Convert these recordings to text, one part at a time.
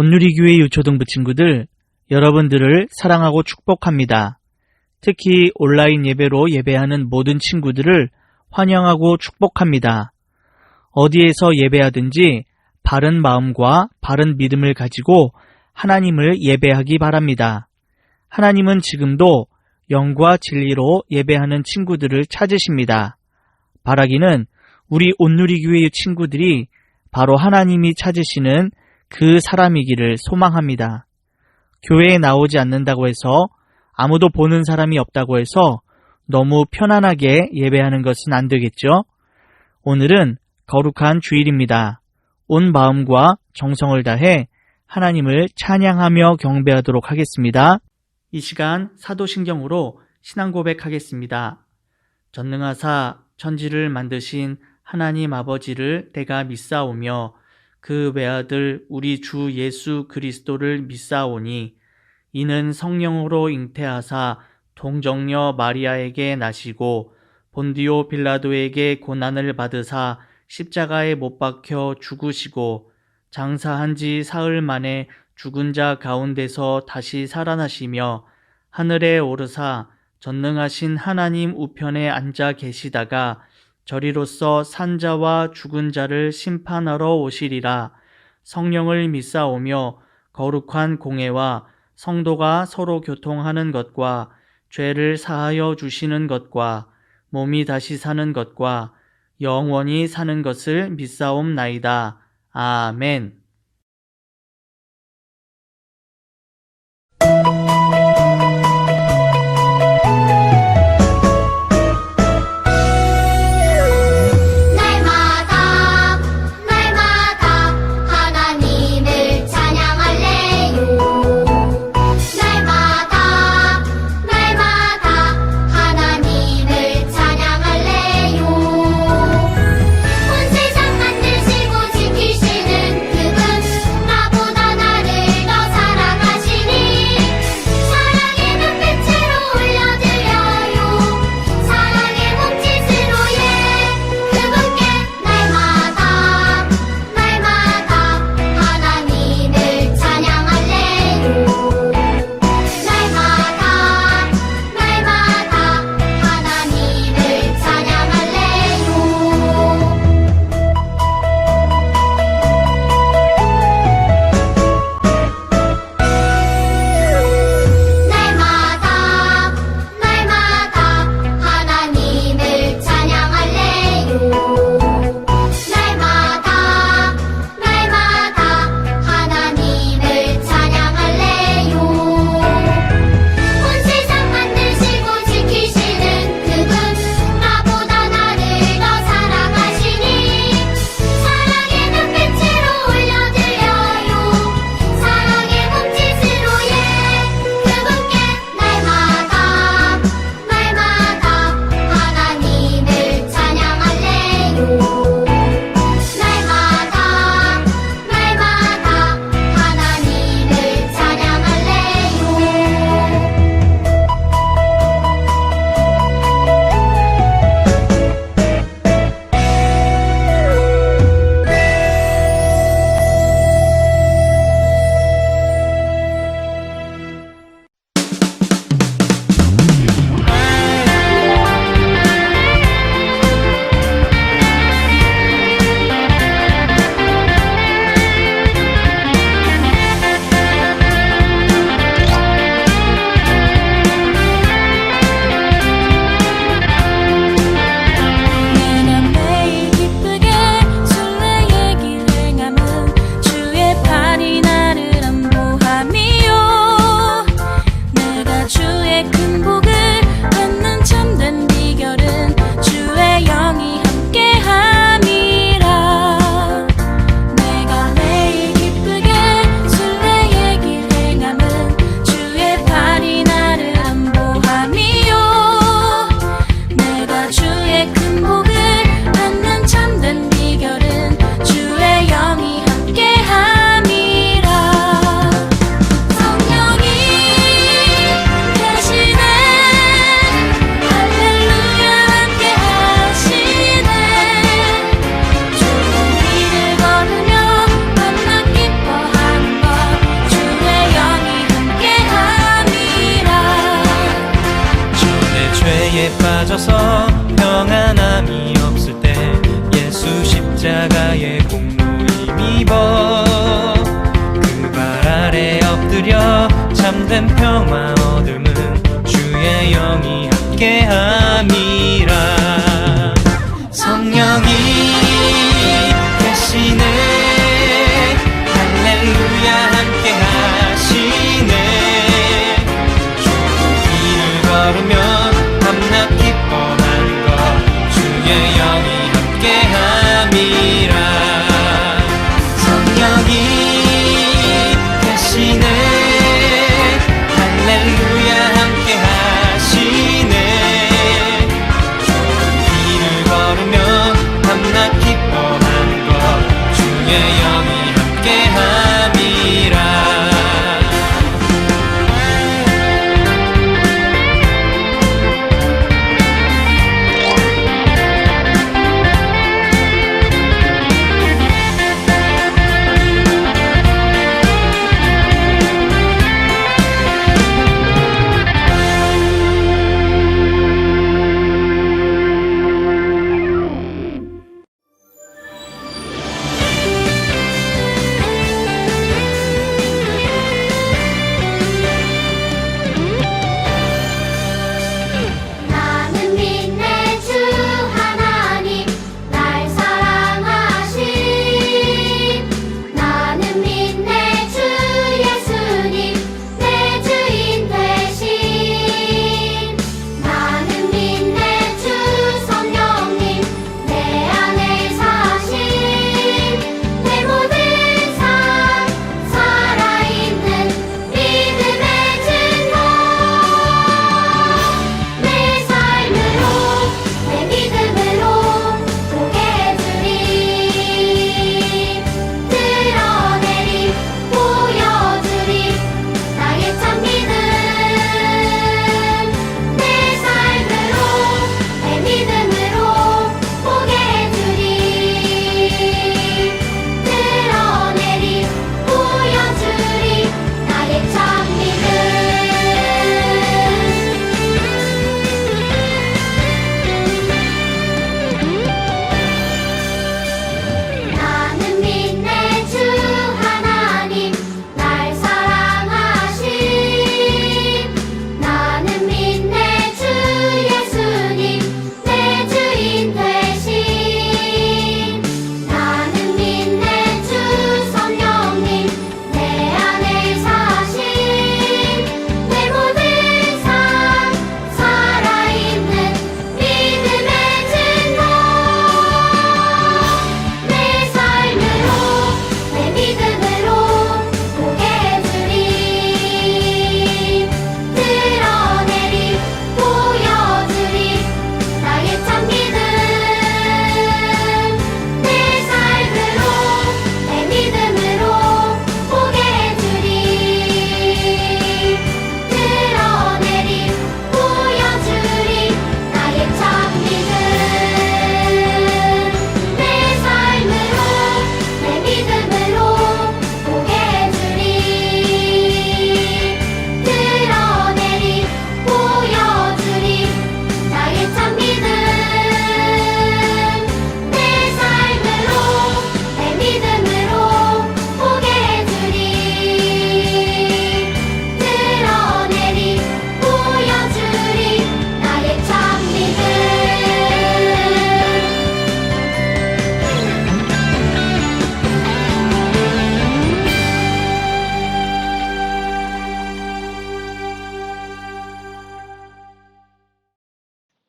온누리교회 유초등부 친구들, 여러분들을 사랑하고 축복합니다. 특히 온라인 예배로 예배하는 모든 친구들을 환영하고 축복합니다. 어디에서 예배하든지 바른 마음과 바른 믿음을 가지고 하나님을 예배하기 바랍니다. 하나님은 지금도 영과 진리로 예배하는 친구들을 찾으십니다. 바라기는 우리 온누리교회의 친구들이 바로 하나님이 찾으시는 그 사람이기를 소망합니다. 교회에 나오지 않는다고 해서, 아무도 보는 사람이 없다고 해서 너무 편안하게 예배하는 것은 안 되겠죠? 오늘은 거룩한 주일입니다. 온 마음과 정성을 다해 하나님을 찬양하며 경배하도록 하겠습니다. 이 시간 사도신경으로 신앙 고백하겠습니다. 전능하사 천지를 만드신 하나님 아버지를 내가 믿사오며 그 외아들 우리 주 예수 그리스도를 믿사오니 이는 성령으로 잉태하사 동정녀 마리아에게 나시고 본디오 빌라도에게 고난을 받으사 십자가에 못 박혀 죽으시고 장사한 지 사흘 만에 죽은 자 가운데서 다시 살아나시며 하늘에 오르사 전능하신 하나님 우편에 앉아 계시다가 저리로서 산자와 죽은 자를 심판하러 오시리라. 성령을 믿사오며 거룩한 공회와 성도가 서로 교통하는 것과 죄를 사하여 주시는 것과 몸이 다시 사는 것과 영원히 사는 것을 믿사옵나이다. 아멘. 온 세상 만드시고 지키시는 그 참된 평화 얻음은 주의 영이 함께함이라. 성령이 계시네, 할렐루야 함께 하시네. 길을 걸으며 밤낮 기뻐하는 것 주의 영이 함께함이라. 성령이 계시네, 할렐루야 함께 하시네. 길을 걸으며 밤낮 기뻐하는 것 주의 영이 함께함이라. 나는 믿네 주 하나님 날 사랑하심. 나는 믿네 주 예수님 내 주인 되심. 나는 믿네 주 성령님 내 안에 사심. 내 모든 삶 살아있는 믿음의 증거. 내 삶으로 내 믿음으로 보게 해주리. 드러내리 보여주리 나의 참 믿음. 내 삶으로 내 믿음으로 보게 해주리. 드러내리 보여주리 나의 참 믿음. 나는 믿네 주 하나님 날 사랑하심. 나는 믿네 주 예수님 내 주인 되심. 나는 믿네 주 성령님 내 안에 사심. 내 모든 삶 살아있는 믿음의 증거. 내 삶으로 내 믿음으로 보게 해주리. 드러내리 보여주리 나의 참 믿음. 내 삶으로 내 믿음으로 보게 해주리. 드러내리 보여주리 나의 참 믿음. 내 삶으로 내 믿음으로 보게 해주리. 드러내리 보여주리 나의 참 믿음. 내 삶으로 내 믿음으로 보게 해주리. 드러내리 보여주리 나의 참 믿음.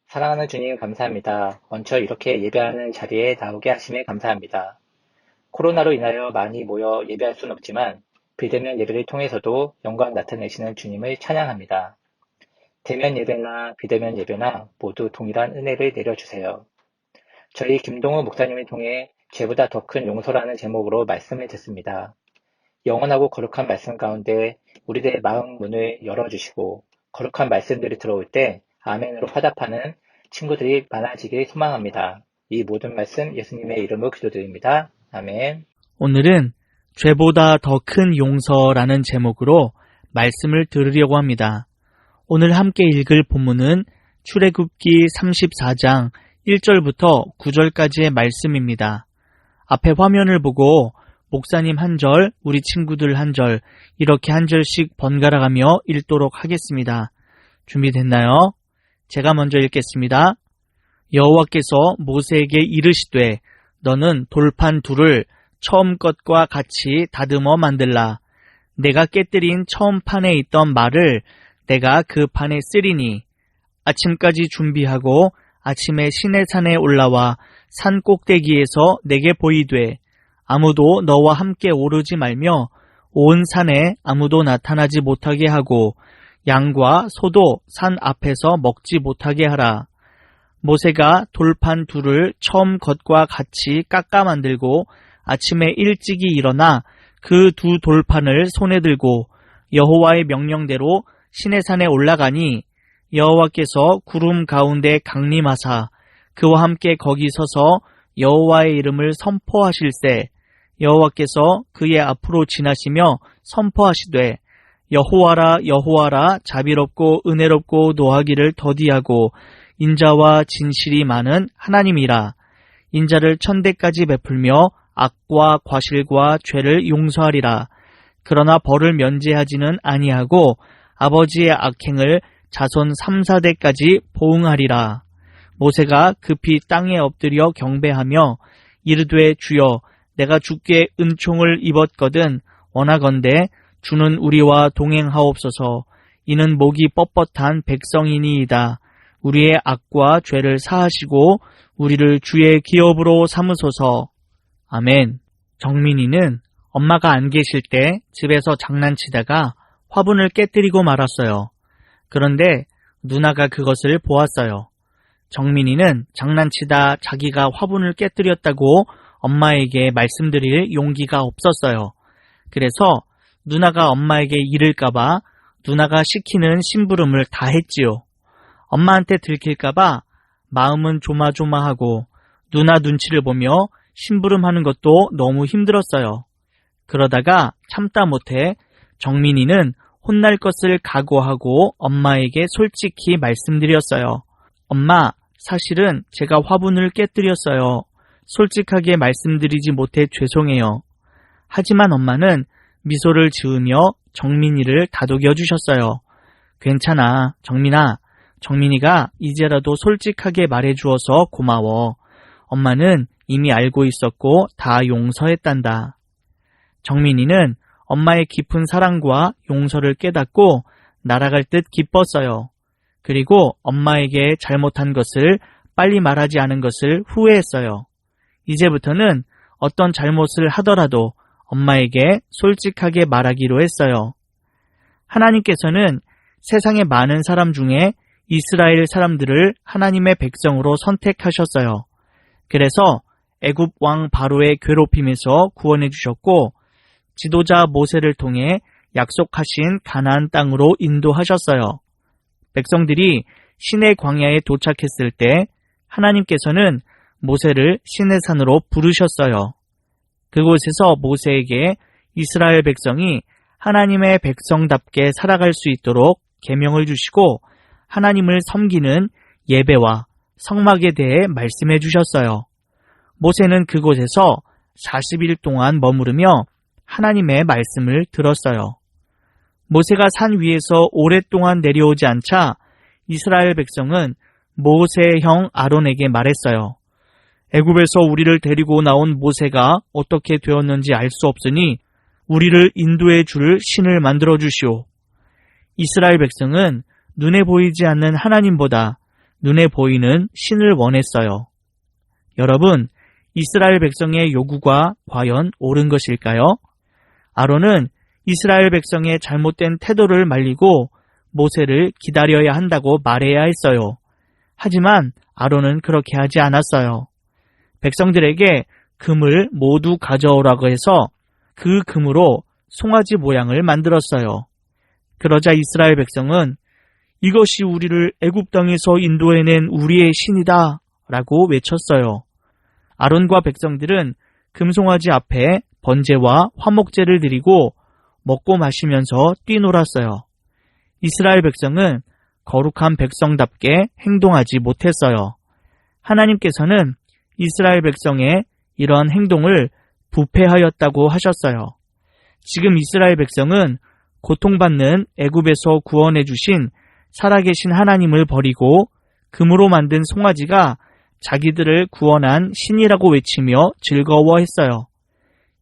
사랑하는 주님 감사합니다. 먼저 이렇게 예배하는 자리에 나오게 하심에 감사합니다. 코로나로 인하여 많이 모여 예배할 수는 없지만 비대면 예배를 통해서도 영광 나타내시는 주님을 찬양합니다. 대면 예배나 비대면 예배나 모두 동일한 은혜를 내려주세요. 저희 김동우 목사님을 통해 죄보다 더 큰 용서라는 제목으로 말씀을 듣습니다. 영원하고 거룩한 말씀 가운데 우리들의 마음 문을 열어주시고 거룩한 말씀들이 들어올 때 아멘으로 화답하는 친구들이 많아지길 소망합니다. 이 모든 말씀 예수님의 이름으로 기도드립니다. 아멘. 오늘은 죄보다 더 큰 용서라는 제목으로 말씀을 들으려고 합니다. 오늘 함께 읽을 본문은 출애굽기 34장 1절부터 9절까지의 말씀입니다. 앞에 화면을 보고 목사님 한 절, 우리 친구들 한 절, 이렇게 한 절씩 번갈아가며 읽도록 하겠습니다. 준비됐나요? 제가 먼저 읽겠습니다. 여호와께서 모세에게 이르시되 너는 돌판 둘을 처음 것과 같이 다듬어 만들라. 내가 깨뜨린 처음 판에 있던 말을 내가 그 판에 쓰리니 아침까지 준비하고 아침에 시내산에 올라와 산 꼭대기에서 내게 보이되 아무도 너와 함께 오르지 말며 온 산에 아무도 나타나지 못하게 하고 양과 소도 산 앞에서 먹지 못하게 하라. 모세가 돌판 둘을 처음 것과 같이 깎아 만들고 아침에 일찍이 일어나 그 두 돌판을 손에 들고 여호와의 명령대로 시내산에 올라가니 여호와께서 구름 가운데 강림하사 그와 함께 거기 서서 여호와의 이름을 선포하실세 여호와께서 그의 앞으로 지나시며 선포하시되 여호와라 여호와라 자비롭고 은혜롭고 노하기를 더디하고 인자와 진실이 많은 하나님이라. 인자를 천대까지 베풀며 악과 과실과 죄를 용서하리라. 그러나 벌을 면제하지는 아니하고 아버지의 악행을 자손 3, 4대까지 보응하리라. 모세가 급히 땅에 엎드려 경배하며 이르되 주여 내가 주께 은총을 입었거든 원하건대 주는 우리와 동행하옵소서. 이는 목이 뻣뻣한 백성이니이다. 우리의 악과 죄를 사하시고 우리를 주의 기업으로 삼으소서. 아멘. 정민이는 엄마가 안 계실 때 집에서 장난치다가 화분을 깨뜨리고 말았어요. 그런데 누나가 그것을 보았어요. 정민이는 장난치다 자기가 화분을 깨뜨렸다고 엄마에게 말씀드릴 용기가 없었어요. 그래서 누나가 엄마에게 이를까봐 누나가 시키는 심부름을 다 했지요. 엄마한테 들킬까봐 마음은 조마조마하고 누나 눈치를 보며 심부름하는 것도 너무 힘들었어요. 그러다가 참다 못해 정민이는 혼날 것을 각오하고 엄마에게 솔직히 말씀드렸어요. 엄마, 사실은 제가 화분을 깨뜨렸어요. 솔직하게 말씀드리지 못해 죄송해요. 하지만 엄마는 미소를 지으며 정민이를 다독여 주셨어요. 괜찮아, 정민아. 정민이가 이제라도 솔직하게 말해주어서 고마워. 엄마는 이미 알고 있었고 다 용서했단다. 정민이는 엄마의 깊은 사랑과 용서를 깨닫고 날아갈 듯 기뻤어요. 그리고 엄마에게 잘못한 것을 빨리 말하지 않은 것을 후회했어요. 이제부터는 어떤 잘못을 하더라도 엄마에게 솔직하게 말하기로 했어요. 하나님께서는 세상의 많은 사람 중에 이스라엘 사람들을 하나님의 백성으로 선택하셨어요. 그래서 애굽 왕 바로의 괴롭힘에서 구원해 주셨고 지도자 모세를 통해 약속하신 가나안 땅으로 인도하셨어요. 백성들이 시내 광야에 도착했을 때 하나님께서는 모세를 시내산으로 부르셨어요. 그곳에서 모세에게 이스라엘 백성이 하나님의 백성답게 살아갈 수 있도록 계명을 주시고 하나님을 섬기는 예배와 성막에 대해 말씀해 주셨어요. 모세는 그곳에서 40일 동안 머무르며 하나님의 말씀을 들었어요. 모세가 산 위에서 오랫동안 내려오지 않자 이스라엘 백성은 모세의 형 아론에게 말했어요. 애굽에서 우리를 데리고 나온 모세가 어떻게 되었는지 알 수 없으니 우리를 인도해 줄 신을 만들어 주시오. 이스라엘 백성은 눈에 보이지 않는 하나님보다 눈에 보이는 신을 원했어요. 여러분, 이스라엘 백성의 요구가 과연 옳은 것일까요? 아론은 이스라엘 백성의 잘못된 태도를 말리고 모세를 기다려야 한다고 말해야 했어요. 하지만 아론은 그렇게 하지 않았어요. 백성들에게 금을 모두 가져오라고 해서 그 금으로 송아지 모양을 만들었어요. 그러자 이스라엘 백성은 이것이 우리를 애굽 땅에서 인도해낸 우리의 신이다 라고 외쳤어요. 아론과 백성들은 금송아지 앞에 번제와 화목제를 드리고 먹고 마시면서 뛰놀았어요. 이스라엘 백성은 거룩한 백성답게 행동하지 못했어요. 하나님께서는 이스라엘 백성의 이런 행동을 부패하였다고 하셨어요. 지금 이스라엘 백성은 고통받는 애굽에서 구원해 주신 살아계신 하나님을 버리고 금으로 만든 송아지가 자기들을 구원한 신이라고 외치며 즐거워했어요.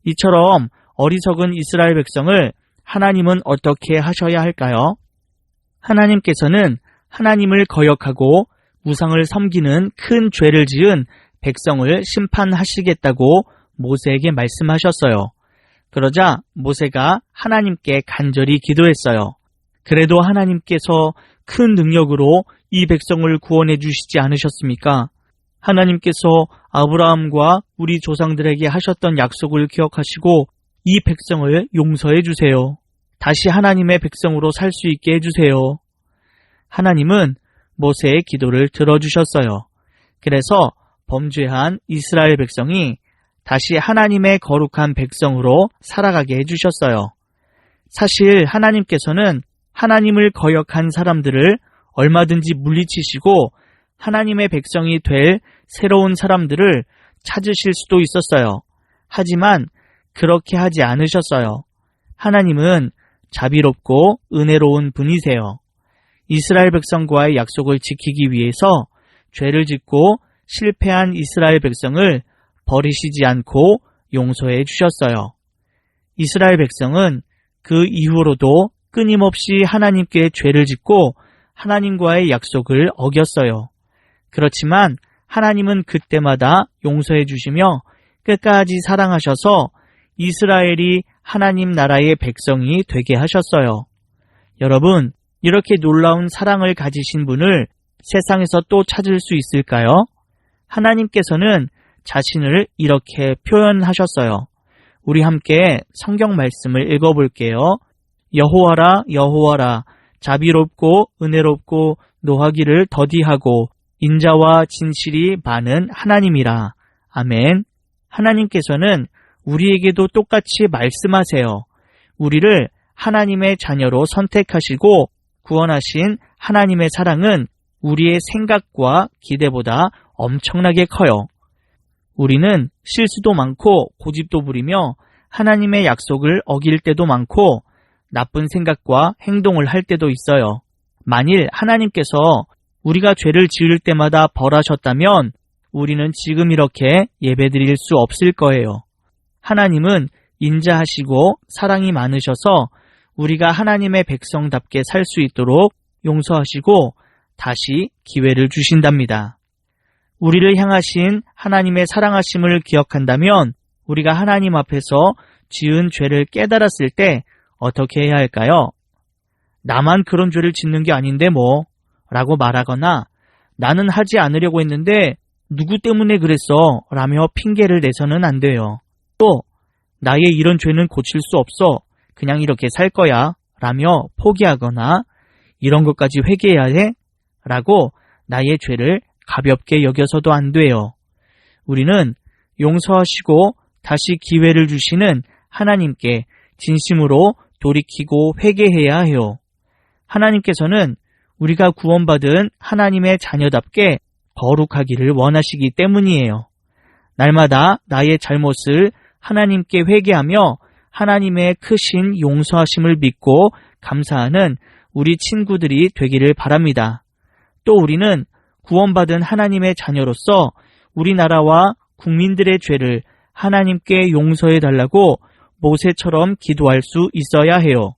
이처럼 어리석은 이스라엘 백성을 하나님은 어떻게 하셔야 할까요? 하나님께서는 하나님을 거역하고 우상을 섬기는 큰 죄를 지은 백성을 심판하시겠다고 모세에게 말씀하셨어요. 그러자 모세가 하나님께 간절히 기도했어요. 그래도 하나님께서 큰 능력으로 이 백성을 구원해 주시지 않으셨습니까? 하나님께서 아브라함과 우리 조상들에게 하셨던 약속을 기억하시고 이 백성을 용서해 주세요. 다시 하나님의 백성으로 살 수 있게 해주세요. 하나님은 모세의 기도를 들어주셨어요. 그래서 범죄한 이스라엘 백성이 다시 하나님의 거룩한 백성으로 살아가게 해주셨어요. 사실 하나님께서는 하나님을 거역한 사람들을 얼마든지 물리치시고 하나님의 백성이 될 새로운 사람들을 찾으실 수도 있었어요. 하지만 그렇게 하지 않으셨어요. 하나님은 자비롭고 은혜로운 분이세요. 이스라엘 백성과의 약속을 지키기 위해서 죄를 짓고 실패한 이스라엘 백성을 버리시지 않고 용서해 주셨어요. 이스라엘 백성은 그 이후로도 끊임없이 하나님께 죄를 짓고 하나님과의 약속을 어겼어요. 그렇지만 하나님은 그때마다 용서해 주시며 끝까지 사랑하셔서 이스라엘이 하나님 나라의 백성이 되게 하셨어요. 여러분, 이렇게 놀라운 사랑을 가지신 분을 세상에서 또 찾을 수 있을까요? 하나님께서는 자신을 이렇게 표현하셨어요. 우리 함께 성경 말씀을 읽어볼게요. 여호와라 여호와라 자비롭고 은혜롭고 노하기를 더디하고 인자와 진실이 많은 하나님이라. 아멘. 하나님께서는 우리에게도 똑같이 말씀하세요. 우리를 하나님의 자녀로 선택하시고 구원하신 하나님의 사랑은 우리의 생각과 기대보다 엄청나게 커요. 우리는 실수도 많고 고집도 부리며 하나님의 약속을 어길 때도 많고 나쁜 생각과 행동을 할 때도 있어요. 만일 하나님께서 우리가 죄를 지을 때마다 벌하셨다면 우리는 지금 이렇게 예배드릴 수 없을 거예요. 하나님은 인자하시고 사랑이 많으셔서 우리가 하나님의 백성답게 살 수 있도록 용서하시고 다시 기회를 주신답니다. 우리를 향하신 하나님의 사랑하심을 기억한다면 우리가 하나님 앞에서 지은 죄를 깨달았을 때 어떻게 해야 할까요? 나만 그런 죄를 짓는 게 아닌데 뭐 라고 말하거나 나는 하지 않으려고 했는데 누구 때문에 그랬어 라며 핑계를 내서는 안 돼요. 또 나의 이런 죄는 고칠 수 없어 그냥 이렇게 살 거야 라며 포기하거나 이런 것까지 회개해야 해? 라고 나의 죄를 가볍게 여겨서도 안 돼요. 우리는 용서하시고 다시 기회를 주시는 하나님께 진심으로 돌이키고 회개해야 해요. 하나님께서는 우리가 구원받은 하나님의 자녀답게 거룩하기를 원하시기 때문이에요. 날마다 나의 잘못을 하나님께 회개하며 하나님의 크신 용서하심을 믿고 감사하는 우리 친구들이 되기를 바랍니다. 또 우리는 구원받은 하나님의 자녀로서 우리나라와 국민들의 죄를 하나님께 용서해 달라고 모세처럼 기도할 수 있어야 해요.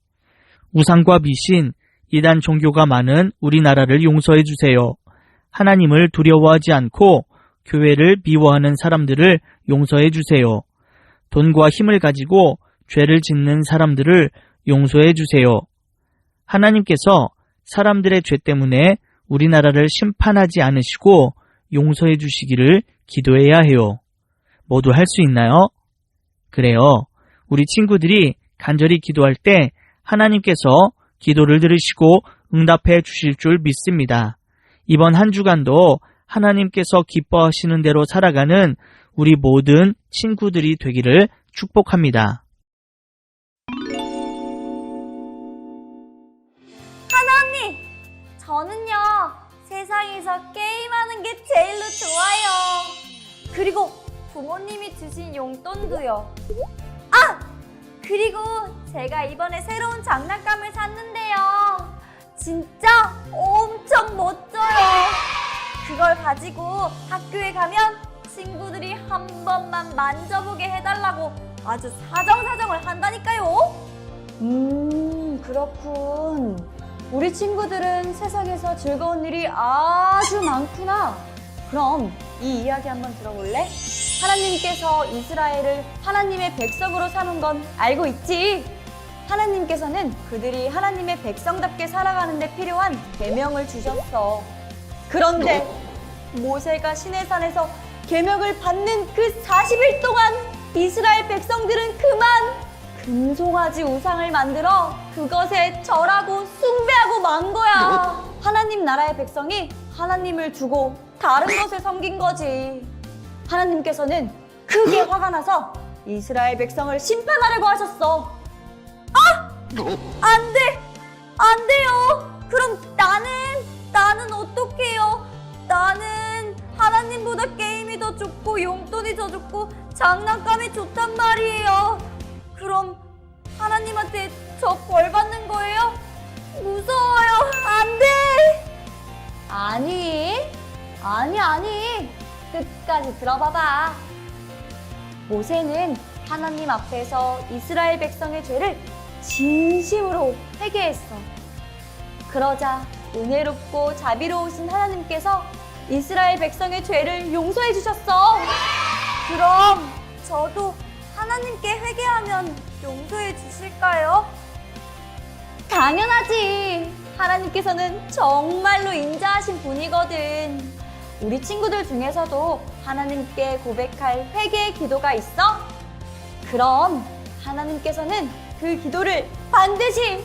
우상과 미신, 이단 종교가 많은 우리나라를 용서해 주세요. 하나님을 두려워하지 않고 교회를 미워하는 사람들을 용서해 주세요. 돈과 힘을 가지고 죄를 짓는 사람들을 용서해 주세요. 하나님께서 사람들의 죄 때문에 우리나라를 심판하지 않으시고 용서해 주시기를 기도해야 해요. 모두 할 수 있나요? 그래요. 우리 친구들이 간절히 기도할 때 하나님께서 기도를 들으시고 응답해 주실 줄 믿습니다. 이번 한 주간도 하나님께서 기뻐하시는 대로 살아가는 우리 모든 친구들이 되기를 축복합니다. 하나님, 저는요 세상에서 게임하는 게 제일로 좋아요. 그리고 부모님이 주신 용돈도요. 아! 그리고 제가 이번에 새로운 장난감을 샀는데요. 진짜 엄청 멋져요. 그걸 가지고 학교에 가면 친구들이 한 번만 만져보게 해달라고 아주 사정사정을 한다니까요. 그렇군. 우리 친구들은 세상에서 즐거운 일이 아주 많구나. 그럼 이 이야기 한번 들어볼래? 하나님께서 이스라엘을 하나님의 백성으로 삼은 건 알고 있지? 하나님께서는 그들이 하나님의 백성답게 살아가는 데 필요한 계명을 주셨어. 그런데 모세가 시내산에서 계명을 받는 그 40일 동안 이스라엘 백성들은 그만 금송아지 우상을 만들어 그것에 절하고 숭배하고 만 거야. 하나님 나라의 백성이 하나님을 두고 다른 것을 섬긴 거지. 하나님께서는 크게 화가 나서 이스라엘 백성을 심판하려고 하셨어. 안 돼! 안 돼요! 그럼 나는 어떡해요? 나는 하나님보다 게임이 더 좋고 용돈이 더 좋고 장난감이 좋단 말이에요. 그럼 하나님한테 저 벌 받는 거예요? 무서워요. 안 돼! 아니. 끝까지 들어봐봐. 모세는 하나님 앞에서 이스라엘 백성의 죄를 진심으로 회개했어. 그러자 은혜롭고 자비로우신 하나님께서 이스라엘 백성의 죄를 용서해 주셨어. 그럼 저도 하나님께 회개하면 용서해 주실까요? 당연하지. 하나님께서는 정말로 인자하신 분이거든. 우리 친구들 중에서도 하나님께 고백할 회개의 기도가 있어? 그럼 하나님께서는 그 기도를 반드시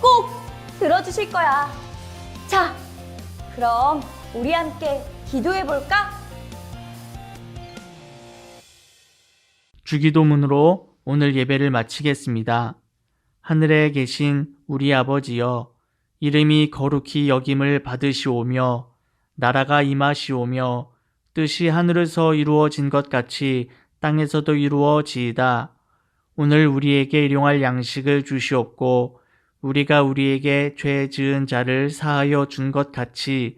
꼭 들어주실 거야. 자, 그럼 우리 함께 기도해 볼까? 주기도문으로 오늘 예배를 마치겠습니다. 하늘에 계신 우리 아버지여, 이름이 거룩히 여김을 받으시오며 나라가 임하시오며 뜻이 하늘에서 이루어진 것 같이 땅에서도 이루어지이다. 오늘 우리에게 일용할 양식을 주시옵고 우리가 우리에게 죄 지은 자를 사하여 준 것 같이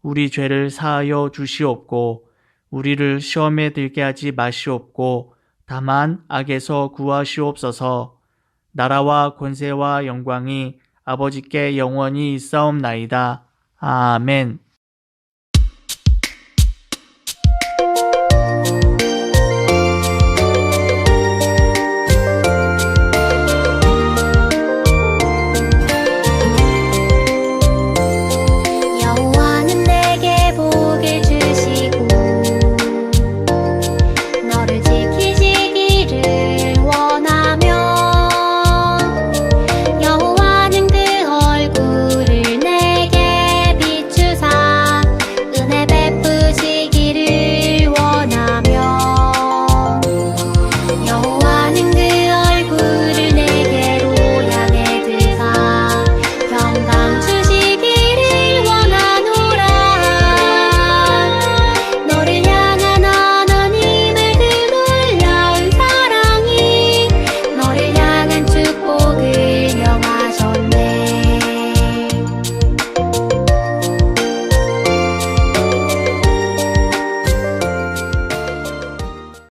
우리 죄를 사하여 주시옵고 우리를 시험에 들게 하지 마시옵고 다만 악에서 구하시옵소서. 나라와 권세와 영광이 아버지께 영원히 있사옵나이다. 아멘.